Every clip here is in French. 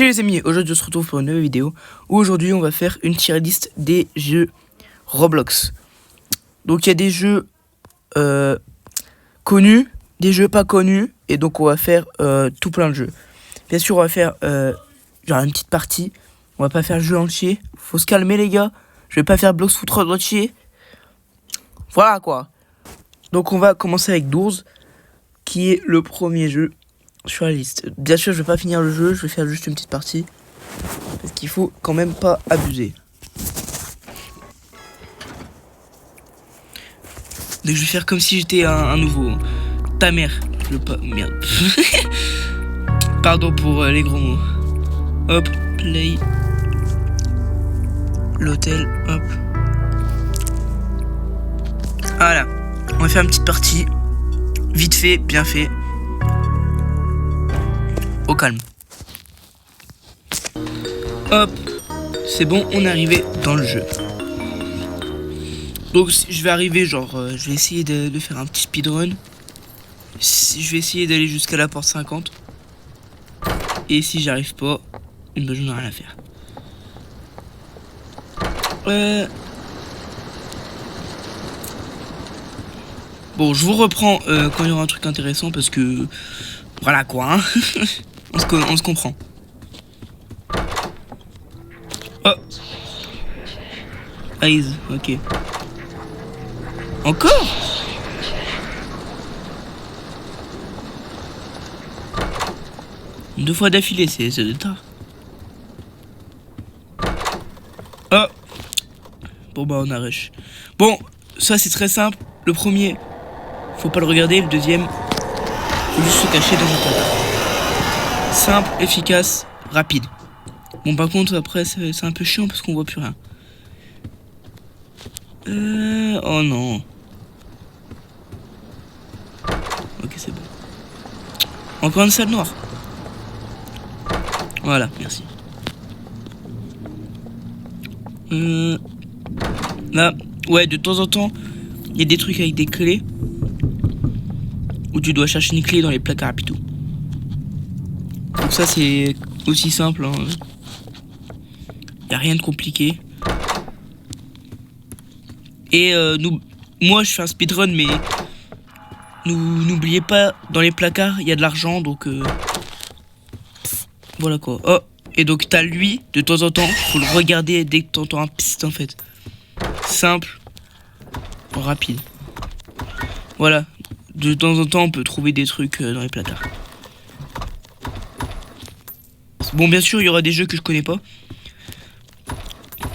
Salut les amis, aujourd'hui on se retrouve pour une nouvelle vidéo où aujourd'hui on va faire une tier list des jeux Roblox. Donc il y a des jeux connus, des jeux pas connus, et donc on va faire tout plein de jeux. Bien sûr on va faire genre une petite partie, on va pas faire le jeu entier, faut se calmer les gars, je vais pas faire Blox Foot entier. Voilà quoi. Donc on va commencer avec Doors, qui est le premier jeu sur la liste. Bien sûr je vais pas finir le jeu, je vais faire juste une petite partie parce qu'il faut quand même pas abuser. Donc je vais faire comme si j'étais un nouveau. Ta mère. Je veux pas. Merde. Pardon pour les gros mots. Hop, play. L'hôtel, hop. Voilà. On va faire une petite partie. Vite fait, bien fait. Au calme. Hop. C'est bon, on est arrivé dans le jeu. Donc je vais arriver genre, je vais essayer de faire un petit speedrun. Je vais essayer d'aller jusqu'à la porte 50. Et si j'arrive pas, ben, je n'ai rien à faire. Bon, je vous reprends quand il y aura un truc intéressant parce que voilà quoi, hein. on se comprend. Oh, eyes, ok. Encore? Deux fois d'affilée, c'est de tard. Oh. Bon bah on arrête. Bon, ça c'est très simple. Le premier, faut pas le regarder. Le deuxième, faut juste se cacher dans un placard. Simple, efficace, rapide. Bon par contre après c'est un peu chiant parce qu'on voit plus rien. Oh non. Ok c'est bon. Encore une salle noire. Voilà, merci. Là, ouais, de temps en temps, il y a des trucs avec des clés où tu dois chercher une clé dans les placards et tout. Donc ça c'est aussi simple, hein. Y a rien de compliqué. Et moi je fais un speedrun, mais n'oubliez pas, dans les placards il y a de l'argent, donc voilà quoi. Oh, et donc t'as lui, de temps en temps, faut le regarder dès que t'entends un psst en fait. Simple, rapide. Voilà, de temps en temps on peut trouver des trucs dans les placards. Bon bien sûr il y aura des jeux que je connais pas.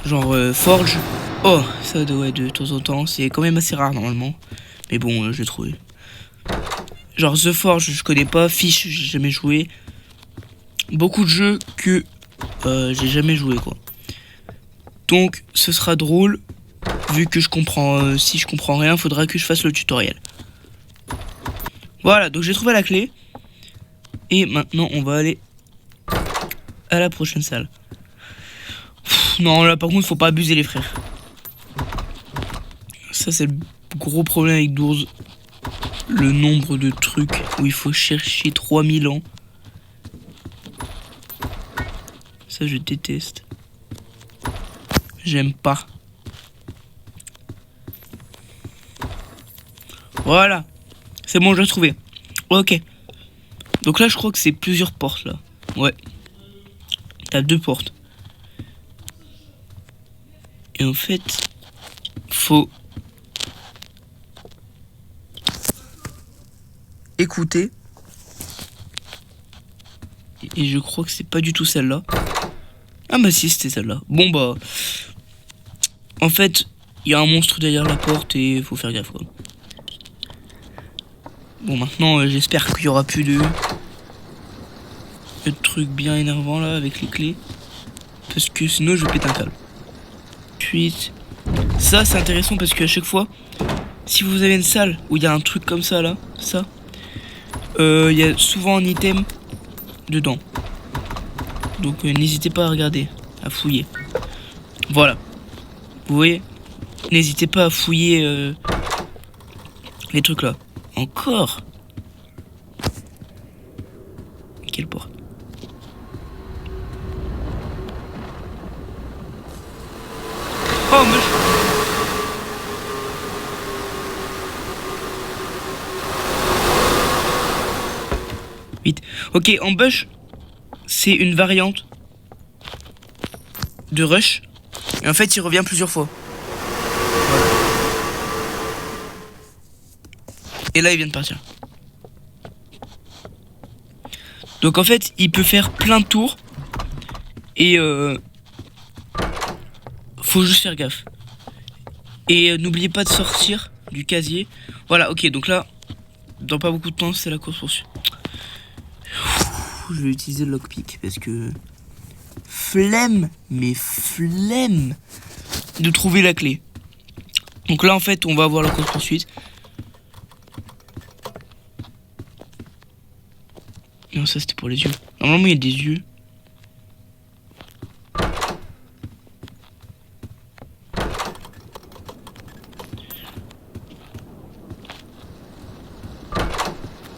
Genre Forge. Oh, ça ouais, de temps en temps, c'est quand même assez rare normalement. Mais bon, je l'ai trouvé. Genre The Forge, je connais pas. Fish, j'ai jamais joué. Beaucoup de jeux que j'ai jamais joué quoi. Donc ce sera drôle. Vu que je comprends, si je comprends rien, faudra que je fasse le tutoriel. Voilà, donc j'ai trouvé la clé. Et maintenant on va aller à la prochaine salle. Non là par contre faut pas abuser les frères. Ça c'est le gros problème avec Doors. Le nombre de trucs où il faut chercher 3000 ans. Ça je déteste. J'aime pas. Voilà. C'est bon, je l'ai trouvé. Ok. Donc là je crois que c'est plusieurs portes là. Ouais. T'as deux portes. Et en fait, faut écouter. Et je crois que c'est pas du tout celle-là. Ah bah si, c'était celle-là. Bon bah, en fait, il y a un monstre derrière la porte et faut faire gaffe quoi. Bon maintenant, j'espère qu'il y aura plus de trucs bien énervants là avec les clés. Parce que sinon je pète un câble. Ensuite, ça c'est intéressant parce qu'à chaque fois, si vous avez une salle où il y a un truc comme ça là, ça, il y a souvent un item dedans. Donc n'hésitez pas à regarder, à fouiller. Voilà. Vous voyez, n'hésitez pas à fouiller les trucs là. Encore. Quelle porte? Oh, mais... Vite. Ok, ambush, c'est une variante de rush. Et en fait, il revient plusieurs fois. Voilà. Et là, il vient de partir. Donc en fait, il peut faire plein de tours. Et faut juste faire gaffe. Et n'oubliez pas de sortir du casier. Voilà, ok, donc là, dans pas beaucoup de temps, c'est la course poursuite. Je vais utiliser le lockpick parce que flemme, mais flemme de trouver la clé. Donc là en fait on va avoir la course poursuite. Non, ça c'était pour les yeux. Normalement il y a des yeux.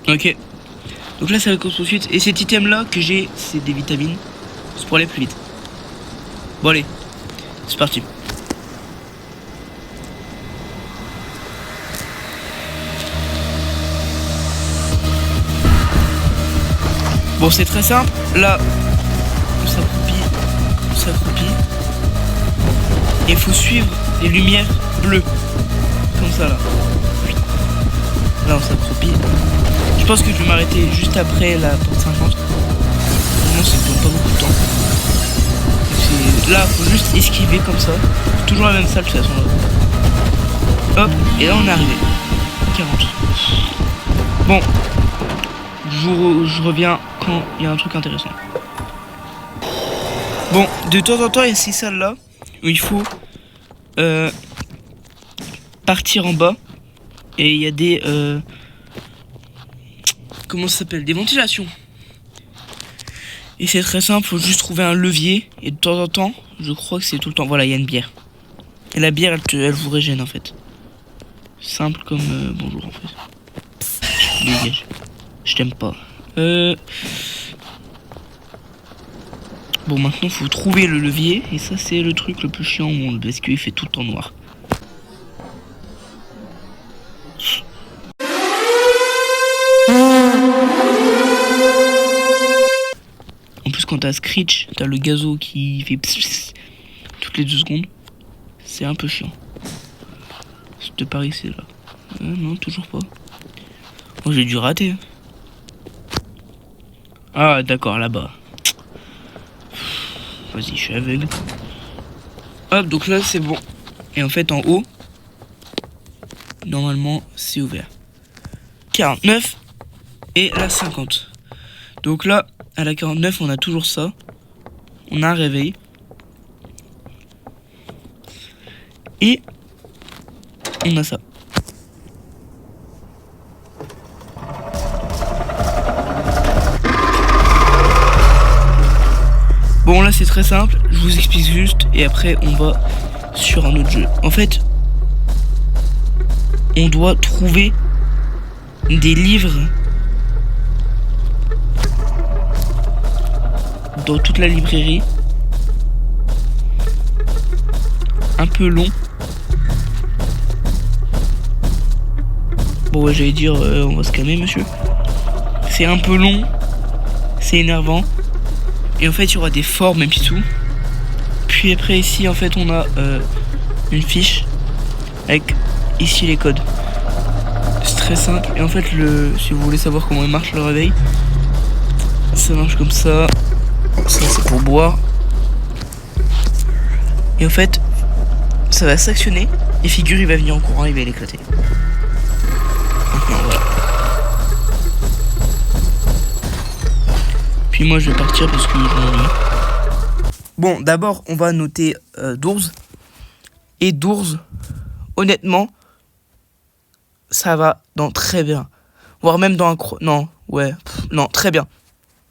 Ok. Donc là c'est la course poursuite. Et cet item là que j'ai, c'est des vitamines. C'est pour aller plus vite. Bon allez, c'est parti. Bon, c'est très simple. Là, on s'accroupit. Et il faut suivre les lumières bleues. Comme ça, là. Là, on s'accroupit. Je pense que je vais m'arrêter juste après la porte 50. Sinon, ça prend pas beaucoup de temps. Là, il faut juste esquiver comme ça. Toujours la même salle, de toute façon. Là. Hop, et là, on est arrivé. 40. Bon. Je reviens quand il y a un truc intéressant. Bon, de temps en temps, il y a ces salles-là où il faut partir en bas. Et il y a des... comment ça s'appelle? Des ventilations. Et c'est très simple, faut juste trouver un levier. Et de temps en temps, je crois que c'est tout le temps... Voilà, il y a une bière. Et la bière, elle vous régène en fait. Simple comme bonjour en fait. Dégage. Je t'aime pas. Bon, maintenant faut trouver le levier. Et ça c'est le truc le plus chiant au monde. Parce qu'il fait tout en noir. En plus quand t'as Screech, t'as le gazo qui fait pss, toutes les 2 secondes. C'est un peu chiant. De par ici là. Non, toujours pas. Oh, j'ai dû rater. Ah d'accord, là-bas. Vas-y, je suis aveugle. Hop, donc là c'est bon. Et en fait en haut, normalement c'est ouvert. 49 et la 50. Donc là, à la 49 on a toujours ça. On a un réveil. Et on a ça. Bon là c'est très simple, je vous explique juste et après on va sur un autre jeu. En fait, on doit trouver des livres dans toute la librairie. Un peu long. Bon ouais, j'allais dire on va se calmer monsieur. C'est un peu long, c'est énervant. Et en fait il y aura des formes et puis tout. Puis après ici en fait on a une fiche avec ici les codes. C'est très simple. Et en fait si vous voulez savoir comment il marche le réveil, ça marche comme ça. Ça c'est pour boire. Et en fait ça va s'actionner. Et figure il va venir en courant, il va l'éclater. Maintenant voilà. Puis moi je vais partir parce que je m'ennuie. Bon, d'abord on va noter 12. Et 12, honnêtement, ça va dans très bien. Voire même dans un non, ouais, non, très bien.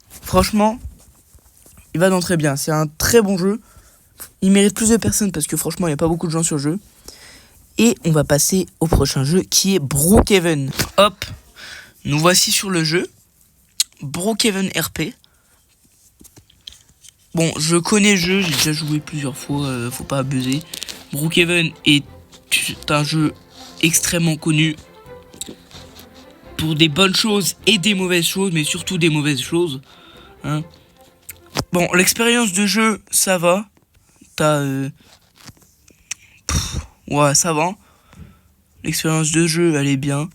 Franchement, il va dans très bien. C'est un très bon jeu. Il mérite plus de personnes parce que franchement, il n'y a pas beaucoup de gens sur le jeu. Et on va passer au prochain jeu qui est Brookhaven. Hop, nous voici sur le jeu. Brookhaven RP. Bon, je connais le jeu, j'ai déjà joué plusieurs fois, faut pas abuser. Brookhaven est un jeu extrêmement connu pour des bonnes choses et des mauvaises choses, mais surtout des mauvaises choses. Hein. Bon, l'expérience de jeu, ça va. T'as... ouais, ça va. L'expérience de jeu, elle est bien.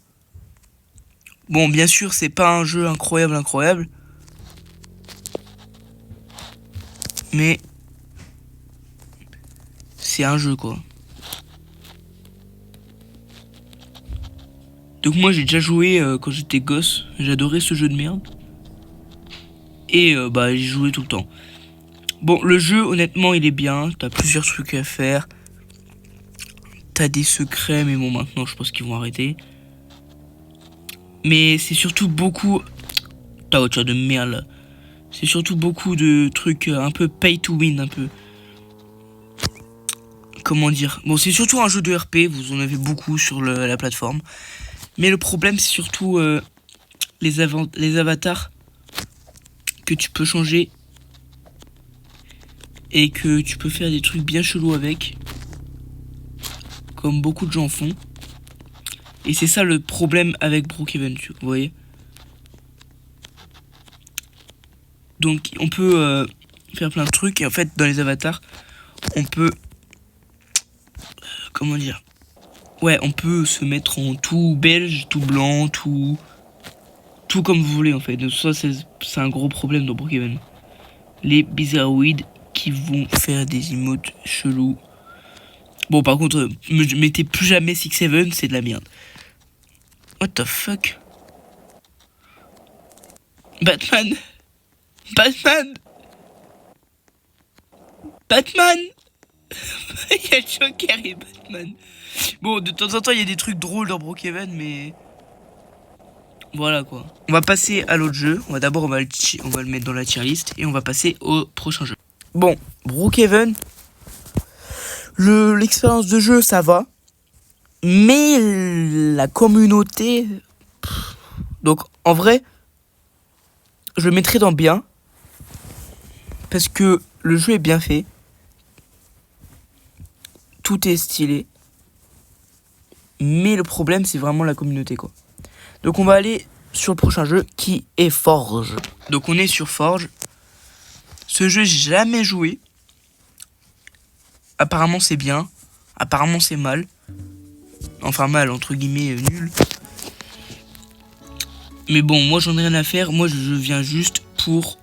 Bon, bien sûr, c'est pas un jeu incroyable. Mais... c'est un jeu, quoi. Donc moi, j'ai déjà joué quand j'étais gosse. J'adorais ce jeu de merde. Et bah, j'y jouais tout le temps. Bon, le jeu, honnêtement, il est bien. T'as plusieurs trucs à faire. T'as des secrets, mais bon, maintenant, je pense qu'ils vont arrêter. Mais c'est surtout beaucoup... t'as autre chose de merde, là. C'est surtout beaucoup de trucs un peu pay to win, un peu. Comment dire? Bon, c'est surtout un jeu de RP. Vous en avez beaucoup sur la plateforme. Mais le problème, c'est surtout les avatars que tu peux changer. Et que tu peux faire des trucs bien chelous avec. Comme beaucoup de gens font. Et c'est ça le problème avec Brookhaven, vous voyez. Donc on peut faire plein de trucs. Et en fait, dans les avatars, on peut... comment dire? Ouais, on peut se mettre en tout belge, tout blanc, tout comme vous voulez en fait. Donc ça, c'est un gros problème dans Brookhaven. Les bizarroïdes qui vont faire des emotes chelous. Bon, par contre, mettez plus jamais 6-7, c'est de la merde. What the fuck? Batman! Batman! Batman! Il y a Joker et Batman. Bon, de temps en temps, il y a des trucs drôles dans Brookhaven, mais... voilà, quoi. On va passer à l'autre jeu. D'abord, on va le mettre dans la tier list. Et on va passer au prochain jeu. Bon, Brookhaven. L'expérience de jeu, ça va. Mais la communauté... donc, en vrai, je le mettrai dans bien. Parce que le jeu est bien fait. Tout est stylé. Mais le problème, c'est vraiment la communauté, quoi. Donc, on va aller sur le prochain jeu, qui est Forge. Donc, on est sur Forge. Ce jeu, j'ai jamais joué. Apparemment, c'est bien. Apparemment, c'est mal. Enfin, mal, entre guillemets, nul. Mais bon, moi, j'en ai rien à faire. Moi, je viens juste pour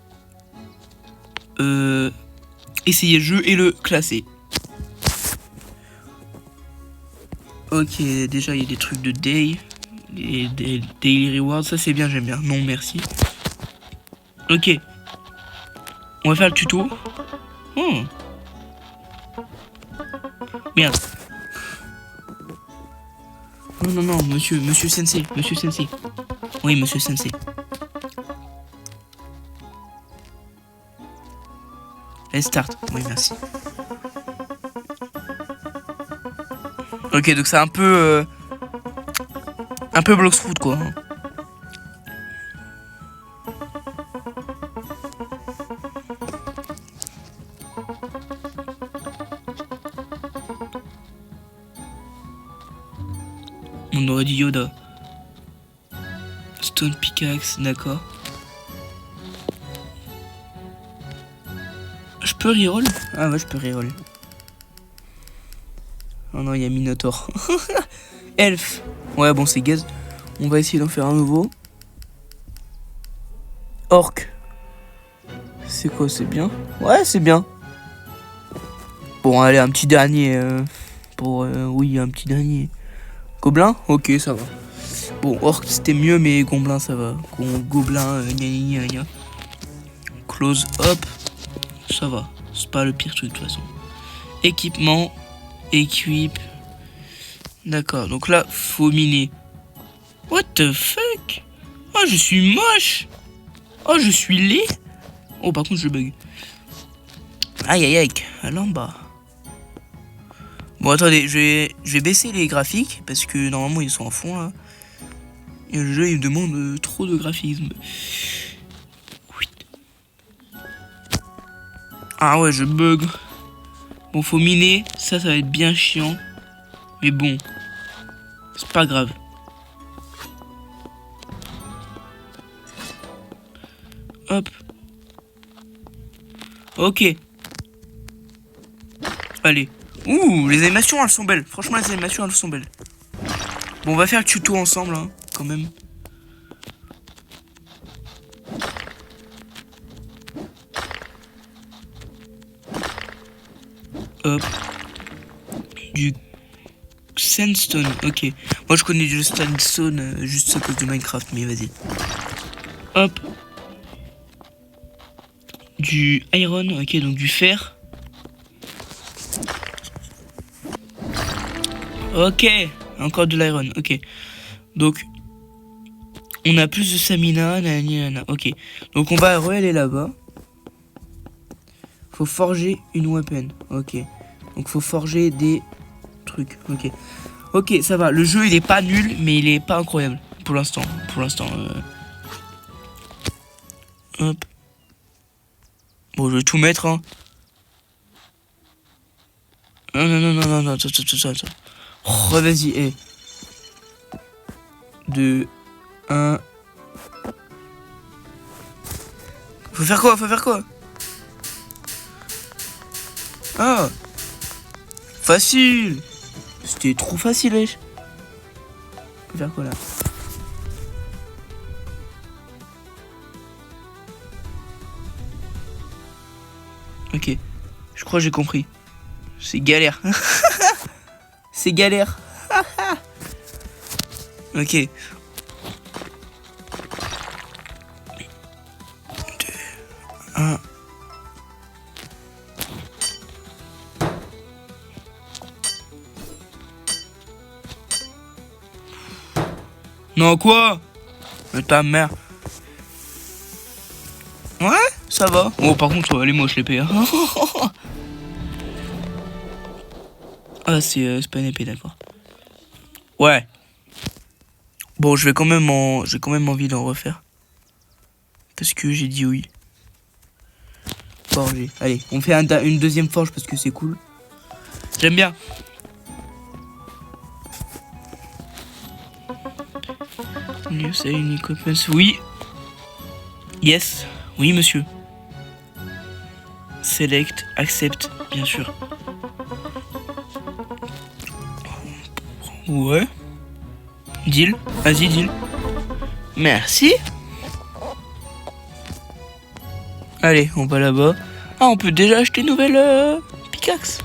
essayer le jeu et le classer. Ok, déjà, il y a des trucs de day. Et des daily rewards. Ça, c'est bien, j'aime bien. Non, merci. Ok. On va faire le tuto. Oh. Merde. Non, monsieur Sensei. Oui, monsieur Sensei. Let's start. Oui, merci. Ok, donc c'est un peu Blox Fruit, quoi. On aurait dit Yoda. Stone Pickaxe, d'accord. Je peux reroll? Ah ouais, je peux reroll. Oh non, il y a Minotaur. Elf. Ouais, bon, c'est gaze. On va essayer d'en faire un nouveau. Orc. C'est quoi, c'est bien? Ouais, c'est bien. Bon, allez, un petit dernier. Oui, un petit dernier. Gobelin? Ok, ça va. Bon, Orc, c'était mieux, mais Gobelin, ça va. Gobelin, gna. Close, hop. Ça va. C'est pas le pire truc, de toute façon. Équipement. Équipe. D'accord, donc là, faut miner. What the fuck? Oh, je suis moche. Oh, je suis laid. Oh, par contre, je bug. Aïe, allons bas. Bon, attendez, je vais baisser les graphiques, parce que normalement, ils sont en fond, là. Et le jeu, il me demande trop de graphisme. Oui. Ah ouais, je bug. Bon, faut miner. Ça va être bien chiant. Mais bon, c'est pas grave. Hop. Ok. Allez. Ouh, les animations, elles sont belles. Franchement, les animations, elles sont belles. Bon, on va faire le tuto ensemble, hein, quand même. Hop. Du sandstone, ok. Moi, je connais du sandstone juste à cause de Minecraft, mais vas-y. Hop. Du iron, ok, donc du fer. Ok, encore de l'iron, ok. Donc, on a plus de stamina, nanana, ok. Donc, on va aller là-bas. Faut forger une weapon, ok. Donc, faut forger des trucs, ok. Ok, ça va. Le jeu, il est pas nul, mais il est pas incroyable pour l'instant. Hop. Bon, je vais tout mettre, hein. Non, attends. Oh, vas-y, hé. 2, 1. Faut faire quoi? Ah. Facile. C'était trop facile, wesh. Faut faire quoi, là? Ok. Je crois que j'ai compris. C'est galère. C'est galère. Ok. 2, 1. Non, quoi? Mais ta mère. Ouais, ça va. Oh, par contre, elle est moche l'épée. Hein. Ah, c'est pas une épée, d'accord. Ouais. Bon, j'ai quand même envie d'en refaire. Parce que j'ai dit oui. Forger. Allez, on fait une deuxième forge parce que c'est cool. J'aime bien. C'est unique. Oui. Yes. Oui, monsieur. Select, accept, bien sûr. Ouais. Deal. Vas-y, deal. Merci. Allez, on va là-bas. Ah, on peut déjà acheter une nouvelle pickaxe.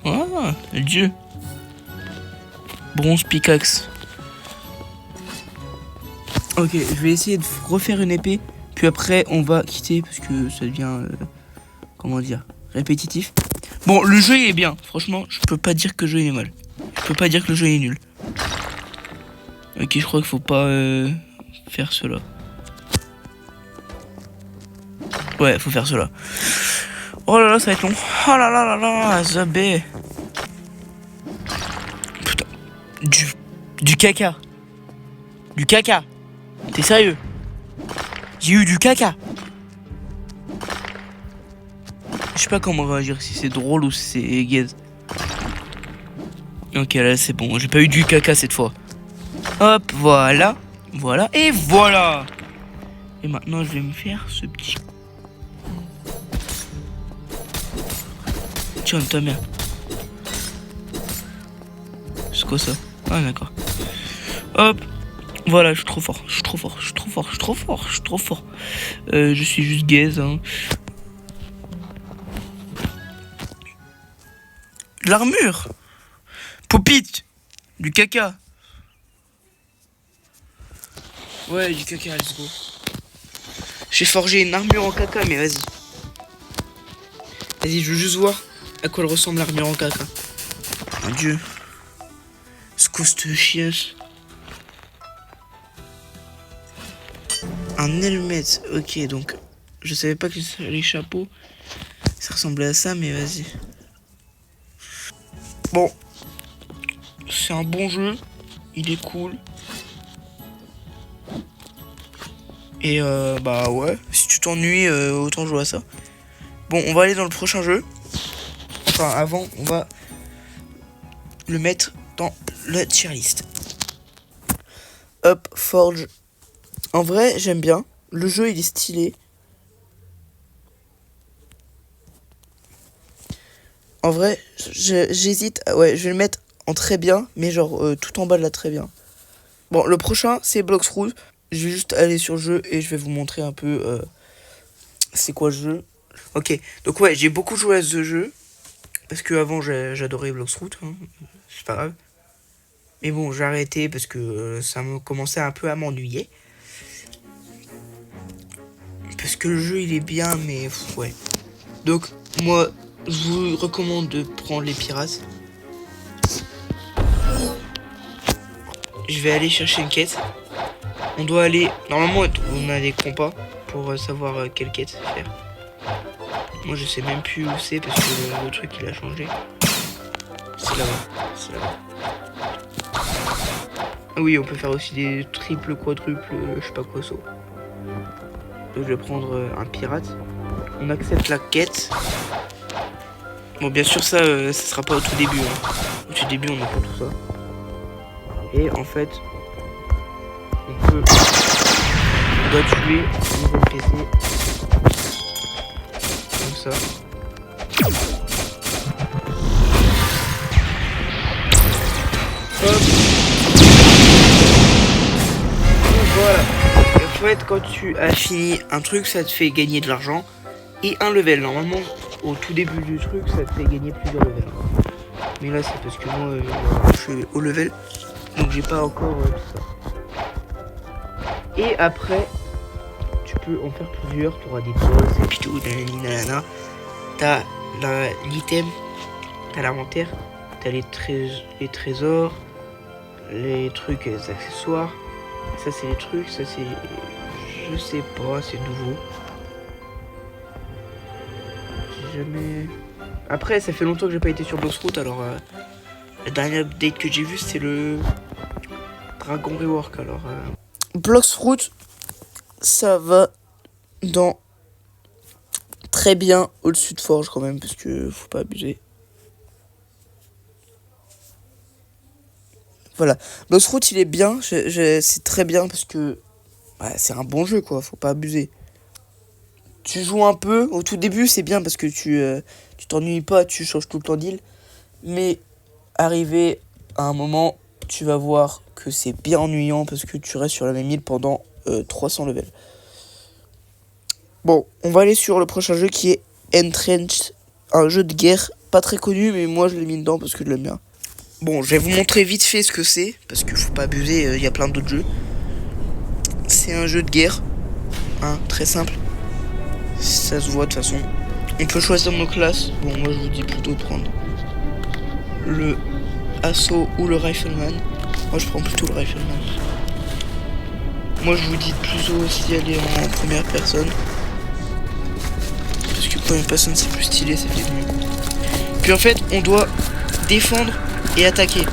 Ah, Dieu. Bronze pickaxe. Ok, je vais essayer de refaire une épée. Puis après, on va quitter parce que ça devient... comment dire, répétitif. Bon, le jeu il est bien. Franchement, je peux pas dire que le jeu il est mal. Je peux pas dire que le jeu est nul. Ok, je crois qu'il faut pas faire cela. Ouais, faut faire cela. Oh là là, ça va être long. Oh là là là là, Zabé. Putain. Du caca. Du caca. T'es sérieux? J'ai eu du caca. Je sais pas comment réagir, si c'est drôle ou si c'est gaze. Ok, là c'est bon, j'ai pas eu du caca cette fois. Hop, voilà. Voilà, et voilà. Et maintenant je vais me faire ce petit... Tiens, ta mère. C'est quoi ça? Ah d'accord. Hop. Voilà, je suis trop fort. Je suis juste gaze, hein. De l'armure. Popite. Du caca. Ouais, du caca, let's go. J'ai forgé une armure en caca, mais vas-y. Vas-y, je veux juste voir à quoi elle ressemble l'armure en caca. Mon dieu. Ce coste chiasse. Un helmet. Ok, donc... Je savais pas que les chapeaux... Ça ressemblait à ça, mais vas-y. Bon. C'est un bon jeu. Il est cool. Et bah ouais. Si tu t'ennuies, autant jouer à ça. Bon, on va aller dans le prochain jeu. enfin avant, on va le mettre dans le tier list. Hop, Forge. En vrai, j'aime bien. Le jeu, il est stylé. En vrai, j'hésite. Ouais, je vais le mettre en très bien, mais genre tout en bas de la très bien. Bon, le prochain, c'est Bloxroot. Je vais juste aller sur le jeu et je vais vous montrer un peu c'est quoi le jeu. Ok, donc ouais, j'ai beaucoup joué à ce jeu. Parce que avant j'adorais Bloxroot, hein. C'est pas grave. Mais bon, j'ai arrêté parce que ça me commençait un peu à m'ennuyer. Parce que le jeu il est bien, mais ouais. Donc, moi, je vous recommande de prendre les pirates. Je vais aller chercher une quête. On doit aller... Normalement, on a des compas pour savoir quelle quête faire. Moi, je sais même plus où c'est parce que le truc, il a changé. C'est là-bas. C'est là-bas. Ah oui, on peut faire aussi des triples, quadruples, je sais pas quoi, saut. Donc, je vais prendre un pirate. On accepte la quête. Bon, bien sûr, ça sera pas au tout début. Hein. Au tout début, on n'a pas tout ça. Et en fait, on doit tuer un nouveau PC. Comme ça. Hop. Voilà. Et en fait, quand tu as fini un truc, ça te fait gagner de l'argent et un level. Normalement, au tout début du truc, ça te fait gagner plusieurs levels. Mais là, c'est parce que moi, je suis au level, donc j'ai pas encore tout ça. Et après, tu peux en faire plusieurs. Tu auras des boss et puis tout. T'as l'item, t'as l'inventaire, t'as les trésors, les trucs, les accessoires. Ça, c'est les trucs. Ça, c'est. Je sais pas, c'est nouveau. J'ai jamais. Après, ça fait longtemps que j'ai pas été sur Bloxroot, alors la dernière update que j'ai vue, c'est le Dragon Rework. Alors, Bloxroot, ça va dans très bien au-dessus de Forge quand même, parce que faut pas abuser. Voilà, Bloxroot, il est bien, c'est très bien parce que ouais, c'est un bon jeu, quoi, faut pas abuser. Tu joues un peu, au tout début, c'est bien parce que tu t'ennuies pas, tu changes tout le temps d'île. Mais arrivé à un moment, tu vas voir que c'est bien ennuyant parce que tu restes sur la même île pendant 300 levels. Bon, on va aller sur le prochain jeu qui est Entrenched, un jeu de guerre pas très connu, mais moi je l'ai mis dedans parce que je l'aime bien. Bon, je vais vous montrer vite fait ce que c'est, parce qu'il faut pas abuser, y a plein d'autres jeux. C'est un jeu de guerre, hein, très simple. Ça se voit de toute façon. On peut choisir nos classes. Bon, moi je vous dis plutôt de prendre le assaut ou le rifleman. Moi je prends plutôt le rifleman. Moi je vous dis plutôt aussi aller en première personne. Parce que première personne c'est plus stylé, c'est peut-être mieux. Puis en fait on doit défendre et attaquer.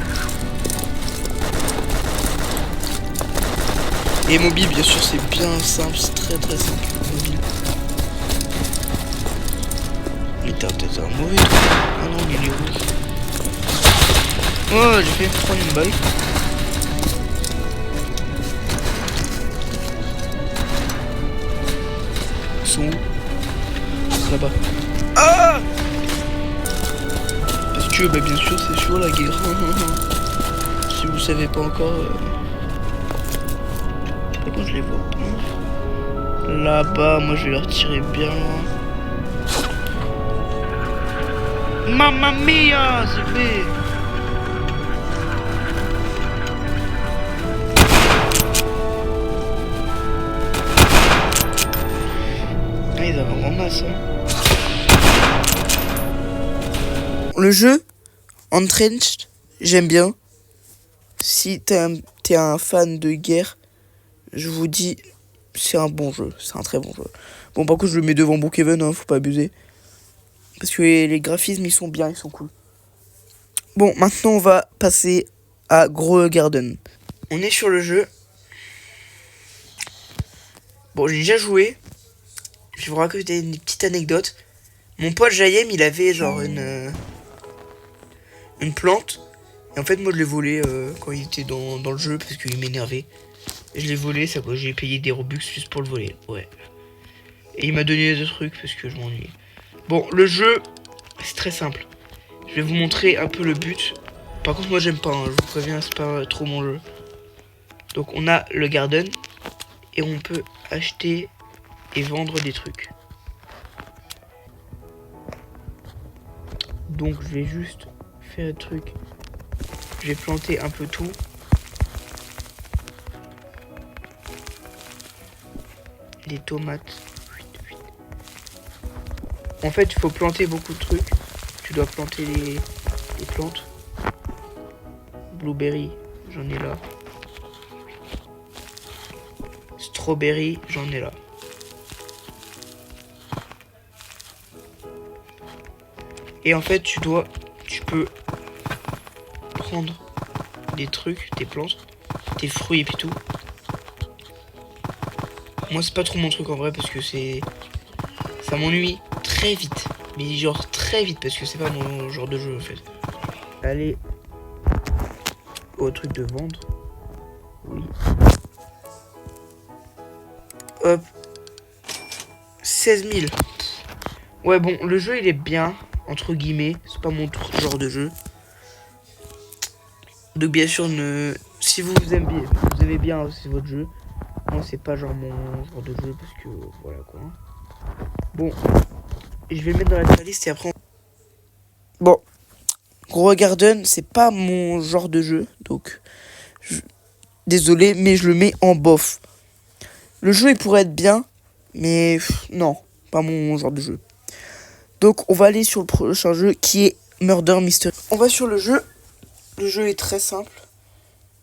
Et mobile bien sûr c'est bien simple, c'est très très simple. Mobile. Mais t'as peut-être un mauvais truc. Ah non il est rouge. Oh j'ai fait prendre une balle. Ils sont où? Là-bas. Ah! Parce que bah bien sûr c'est chaud la guerre. Si vous savez pas encore. Pourquoi je les vois pas? Là-bas, moi je vais leur tirer bien loin. Mamma mia, c'est fait. Ah, ils avaient en masse, hein. Le jeu, Entrenched, j'aime bien. Si t'es un fan de guerre, je vous dis, c'est un bon jeu. C'est un très bon jeu. Bon, par contre, je le mets devant Brookhaven, hein, faut pas abuser. Parce que les graphismes, ils sont bien, ils sont cool. Bon, maintenant, on va passer à Grow Garden. On est sur le jeu. Bon, j'ai déjà joué. Je vais vous raconter une petite anecdote. Mon pote Jaïem, il avait genre une une plante. Et en fait, moi, je l'ai volé quand il était dans le jeu parce qu'il m'énervait. Je l'ai volé, ça quoi, j'ai payé des Robux juste pour le voler. Ouais. Et il m'a donné des trucs parce que je m'ennuie. Bon, le jeu, c'est très simple. Je vais vous montrer un peu le but. Par contre, moi, j'aime pas, hein, je vous préviens, c'est pas trop mon jeu. Donc, on a le garden. Et on peut acheter et vendre des trucs. Donc, je vais juste faire un truc. Je vais planter un peu tout. Les tomates. En fait, il faut planter beaucoup de trucs. Tu dois planter les plantes. Blueberry, j'en ai là. Strawberry, j'en ai là. Et en fait, tu peux prendre des trucs, tes plantes, tes fruits et puis tout. Moi, c'est pas trop mon truc en vrai parce que ça m'ennuie très vite. Mais genre très vite parce que c'est pas mon genre de jeu en fait. Allez au truc de vendre. Oui. Hop. 16 000. Ouais, bon, le jeu il est bien, entre guillemets. C'est pas mon genre de jeu. Donc, bien sûr, si vous aimez bien aussi votre jeu. Moi, c'est pas genre mon genre de jeu parce que voilà quoi. Bon, je vais le mettre dans la liste et après. Bon, Gros Garden, c'est pas mon genre de jeu. Donc, désolé, mais je le mets en bof. Le jeu il pourrait être bien, mais non, pas mon genre de jeu. Donc on va aller sur le prochain jeu qui est Murder Mystery. On va sur le jeu. Le jeu est très simple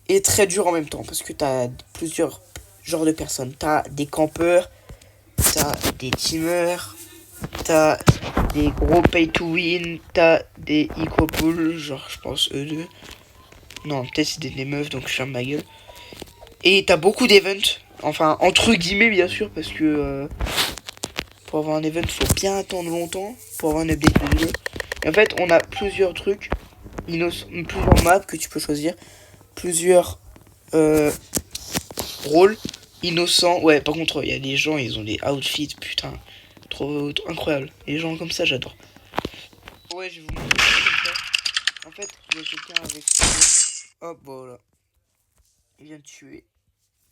et très dur en même temps parce que t'as plusieurs genres de personnes. T'as des campeurs, t'as des teamers, t'as des gros pay to win, t'as des eco-pools, genre je pense eux deux. Non, peut-être c'est des meufs donc je ferme ma gueule. Et t'as beaucoup d'events. Enfin, entre guillemets, bien sûr, parce que pour avoir un event, faut bien attendre longtemps pour avoir un update de jeu. Et en fait, on a plusieurs trucs, plusieurs maps que tu peux choisir, plusieurs rôles innocents. Ouais, par contre, il y a des gens, ils ont des outfits, putain, trop incroyable. Les gens comme ça, j'adore. Ouais, je vais vous montrer comme ça. En fait, il y a quelqu'un avec. Hop, voilà. Il vient de tuer.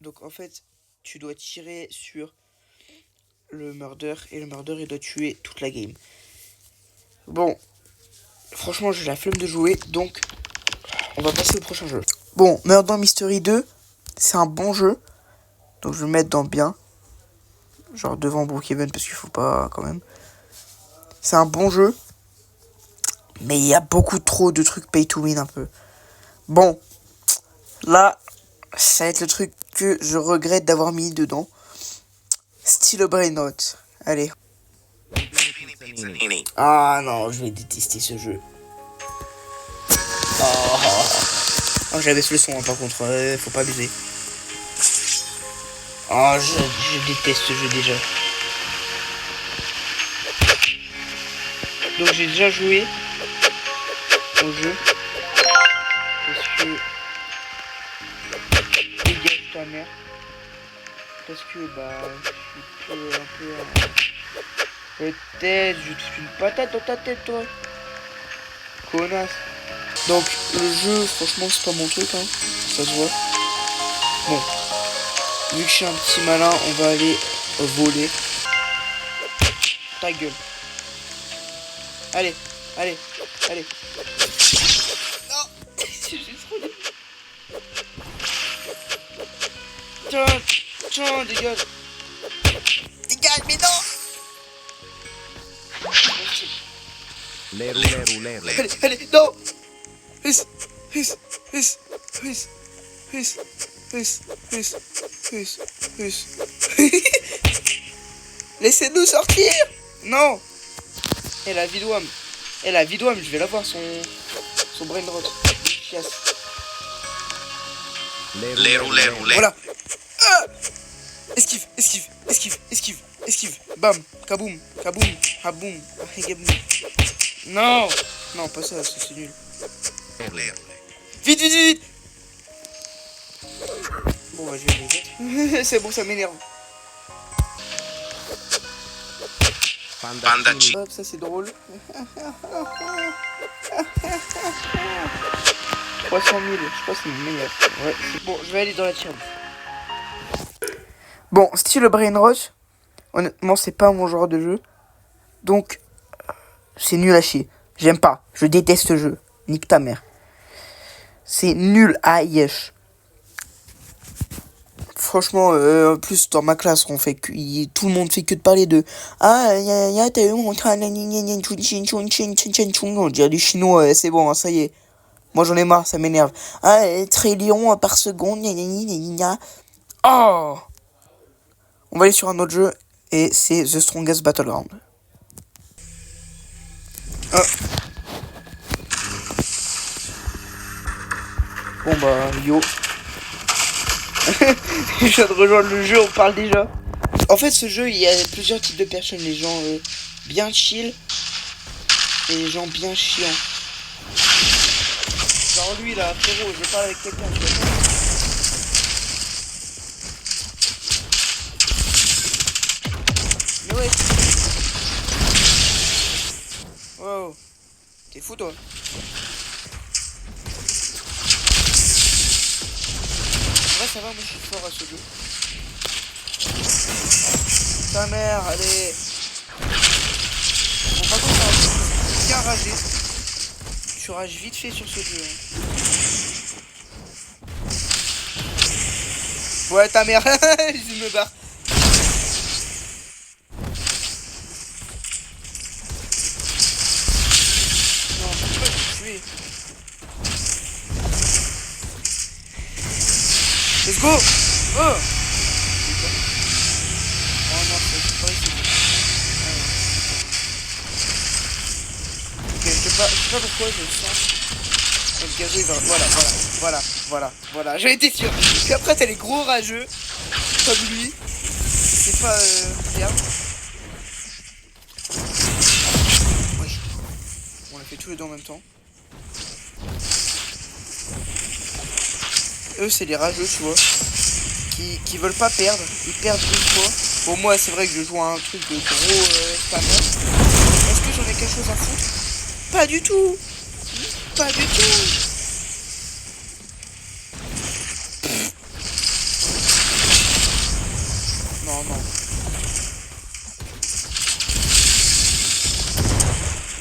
Donc, en fait, tu dois tirer sur le murder et le murder il doit tuer toute la game. Bon, franchement j'ai la flemme de jouer donc on va passer au prochain jeu. Bon, Murder Mystery 2, c'est un bon jeu. Donc je vais le mettre dans bien. Genre devant Brookhaven parce qu'il faut pas quand même. C'est un bon jeu. Mais il y a beaucoup trop de trucs pay to win un peu. Bon, là, ça va être le truc que je regrette d'avoir mis dedans. Still a Brain Rot. Allez. Ah non, je vais détester ce jeu. Oh, j'abaisse le son hein, par contre, faut pas abuser. Oh, je déteste ce jeu déjà. Donc j'ai déjà joué au jeu. Parce que... dégage ta mère. Parce que bah... je suis un peu... Peut-être, je te fous une patate dans ta tête toi. Connasse. Donc le jeu, franchement c'est pas mon truc hein. Ça se voit. Bon. Vu que je suis un petit malin, on va aller voler. Ta gueule. Allez, allez, allez. Non. Tiens, dégage. Dégage, mais non. Allez, non. Laissez-nous sortir. Non. Et la vidouam. Je vais la voir son brain rot. Voilà. Esquive. Bam. Kaboum. Non, pas ça, c'est nul. Vite, vite, vite. Bon, bah, je vais les mettre. C'est bon, ça m'énerve. Hop, ça c'est drôle. 300 000, je crois que c'est le meilleur. Ouais, bon, je vais aller dans la tier. Bon, style Brain Rush, honnêtement, c'est pas mon genre de jeu. Donc, c'est nul à chier. J'aime pas. Je déteste ce jeu. Nique ta mère. C'est nul à yesh. Franchement, en plus, dans ma classe, tout le monde fait que de parler de ah, t'as eu mon train, on dirait du chinois, c'est bon, ça y est. Moi, j'en ai marre, ça m'énerve. Ah, trillion par seconde, oh! On va aller sur un autre jeu, et c'est The Strongest Battleground. Oh. Bon bah, yo. Je viens de rejoindre le jeu, on parle déjà. En fait, ce jeu, il y a plusieurs types de personnes. Les gens bien chill et les gens bien chiants. Genre lui là, frérot, je parle avec quelqu'un. Mais ouais. Wow. T'es fou toi. Ouais, ça va, moi je suis fort à ce jeu. Ta mère, allez. Bon, par contre, ça va bien rager. Tu rages vite fait sur ce jeu. Hein. Ouais, ta mère, je me barre. Non, tu vas me tuer. Let's go. Oh. Oh non, c'est pas ici. Ok, je sais pas pourquoi je le sens. Le gazou il va. Voilà. J'en étais sûr. Puis après t'as les gros rageux. Comme lui. C'est pas bien. Ouais. On l'a fait tous les deux en même temps. Eux c'est les rageux, tu vois. Qui veulent pas perdre. Ils perdent une fois. Bon, moi c'est vrai que je joue à un truc de gros spammer. Est-ce que j'en ai quelque chose à foutre? Pas du tout. Pas du tout. Non.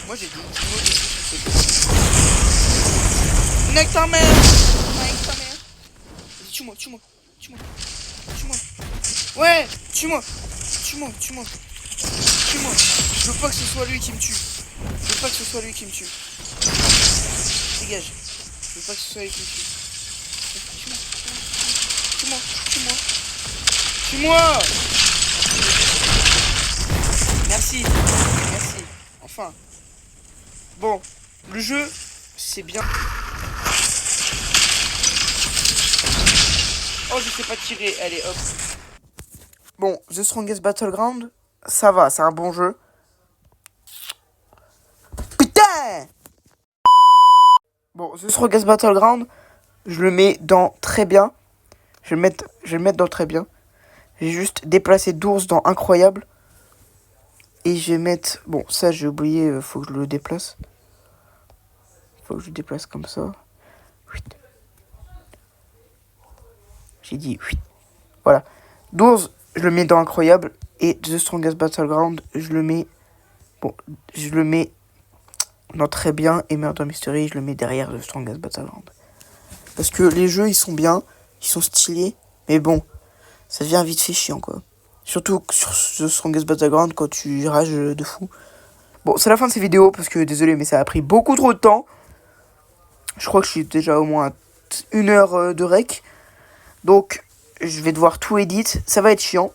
Moi j'ai dit mots dessus sur ce jeu. Nique ta mère. Vas-y, tue-moi. Ouais, tue-moi. Je veux pas que ce soit lui qui me tue. Dégage. Je veux pas que ce soit lui qui me tue. Tue-moi. Merci. Enfin. Bon, le jeu, c'est bien. Oh, je sais pas tirer. Allez, hop. Bon, The Strongest Battleground, ça va, c'est un bon jeu. Putain! Bon, The Strongest Battleground, je le mets dans très bien. Je vais le mettre dans très bien. J'ai juste déplacé d'ours dans incroyable. Et je vais mettre... Bon, ça j'ai oublié, faut que je le déplace. Faut que je le déplace comme ça. J'ai dit... Voilà. 12, je le mets dans incroyable. Et The Strongest Battleground, je le mets dans très bien. Et Murder Mystery, je le mets derrière The Strongest Battleground. Parce que les jeux, ils sont bien. Ils sont stylés. Mais bon, ça devient vite fait chiant, quoi. Surtout sur The Strongest Battleground, quand tu rages de fou. Bon, c'est la fin de cette vidéo, parce que, désolé, mais ça a pris beaucoup trop de temps. Je crois que je suis déjà au moins à 1 heure de rec. Donc, je vais devoir tout edit. Ça va être chiant.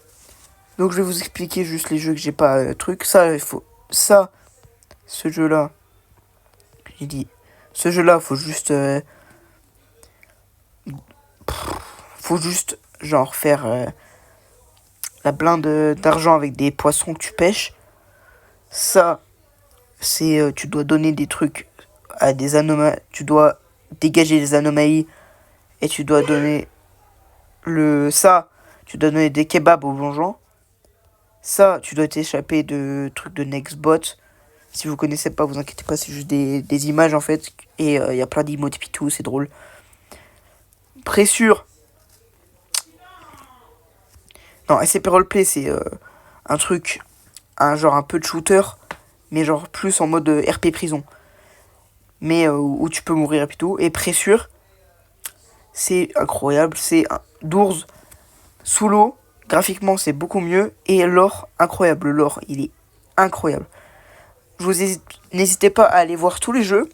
Donc, je vais vous expliquer juste les jeux que j'ai pas truc. Ça, il faut... Ça, ce jeu-là. J'ai dit... Ce jeu-là, faut juste... genre, faire... la blinde d'argent avec des poissons que tu pêches. Ça, c'est tu dois donner des trucs à des anomalies. Tu dois dégager les anomalies et tu dois donner tu dois donner des kebabs aux donjons. Ça, tu dois t'échapper de trucs de Nextbot. Si vous connaissez pas, vous inquiétez pas, c'est juste des images en fait. Et il y a plein d'emotes et tout, c'est drôle. Pressure. Non, SCP Roleplay, c'est un truc, genre un peu de shooter, mais genre plus en mode RP prison. Mais où tu peux mourir et tout. Et Pressure, c'est incroyable. C'est d'Ours sous l'eau. Graphiquement, c'est beaucoup mieux. Et l'or, incroyable. Le lore, il est incroyable. N'hésitez pas à aller voir tous les jeux.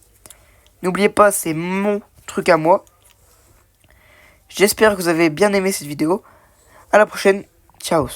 N'oubliez pas, c'est mon truc à moi. J'espère que vous avez bien aimé cette vidéo. À la prochaine. Ciao.